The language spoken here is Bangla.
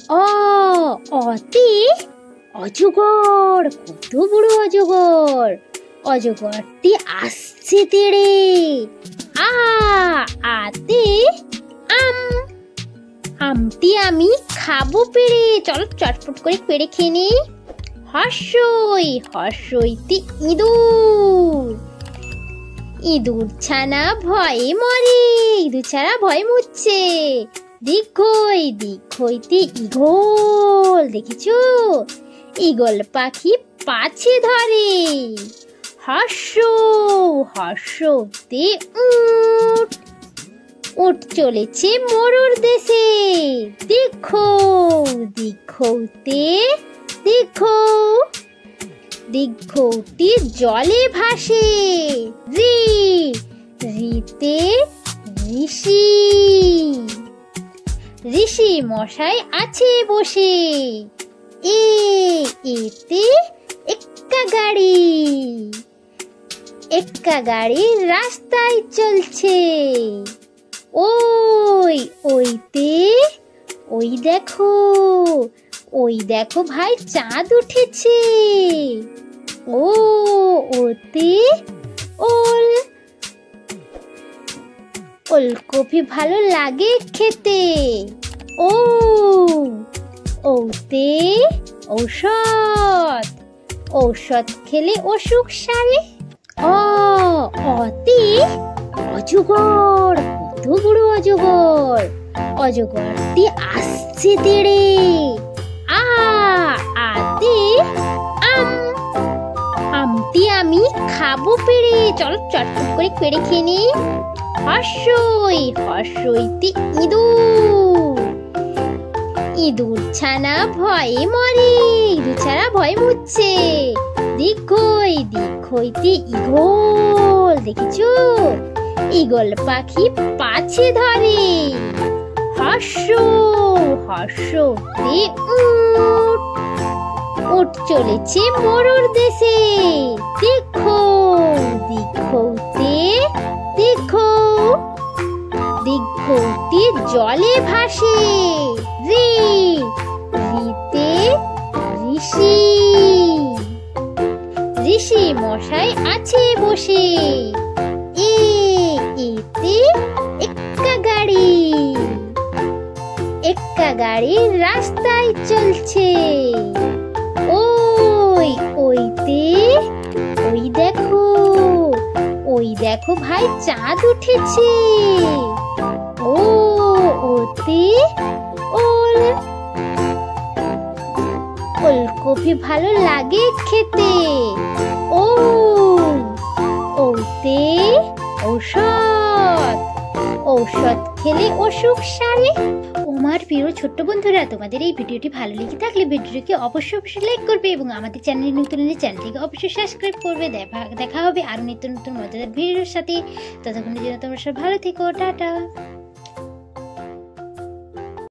অ অতে অজগর, কত বড় অজগর। অজগরটি আসছে তেড়ে। আ আতে আম, আমটি আমি খাবো পেড়ে। চলো চটপট করে পেড়ে খেয়ে নিই। হর্ষই হর্ষইতে ইঁদুর, ইঁদুর ছানা ভয়ে মরে, ইঁদুর ছানা ভয়ে মরছে। দীর্ঘই দীর্ঘইতে ঈগল, দেখেছো ঈগল পাখি পাছে ধরে। হর্ষ হর্ষতে উট, উট চলেছে মরুর দেশে। দীর্ঘ দীর্ঘতে দীর্ঘ, দীর্ঘটি জলে ভাসে। রি রিতে ঋষি, ঋষি মশাই আছে বসে। এ এতে এক্কা গাড়ি, এক্কা গাড়ি রাস্তায় চলছে। ওই ওইতে ওই দেখো, ওই দেখো ভাই চাঁদ উঠেছে। ও ওতে ওল, ওলকপি ভালো লাগে খেতে। ও ওতে ঔষধ, ঔষধ খেলে অসুখ সারে। অতে অজগর, কত বড় অজগর। অজগরটি আসছে তেড়ে। আ আতে আম, আমটি আমি খাবো পেড়ে। চলো চটপট করে পেড়ে খেয়ে নিই। হর্ষই হর্ষইতে ইঁদুর, ইঁদুর ছানা ভয়ে মরে, ইঁদুর ছানা ভয়ে মরছে। দীর্ঘই দীর্ঘইতে ঈগল, দেখেছো ঈগল পাখি পাছে ধরে। হর্ষ হর্ষতে উট, উট চলেছে মরুর দেশে। দীর্ঘ দীর্ঘতে দীর্ঘ, দীর্ঘটি জলে ভাসে। রি রিতে ঋষি, ঋষি মশাই আছে বসে। এ এতে এক্কা গাড়ি, এক্কা গাড়ি রাস্তায় চলছে। ওই ওইতে ওই দেখো, ওই দেখো ভাই চাঁদ উঠেছে। ও ওতে ওল, ওলকপি ভালো লাগে খেতে। ও ওতে ঔষধ, ঔষধ খেলে অসুখ সারে। আমার প্রিয় ছোট্ট বন্ধুরা, তোমাদের এই ভিডিওটি ভালো লেগে থাকলে ভিডিওটিকে অবশ্যই লাইক করবে এবং আমাদের চ্যানেলে নতুন হলে চ্যানেলটিকে অবশ্যই সাবস্ক্রাইব করবে। দেখা হবে আরো নিত্য নতুন মজাদার ভিডিওর সাথে। ততক্ষণের জন্য তোমরা সব ভালো থেকো, টাটা।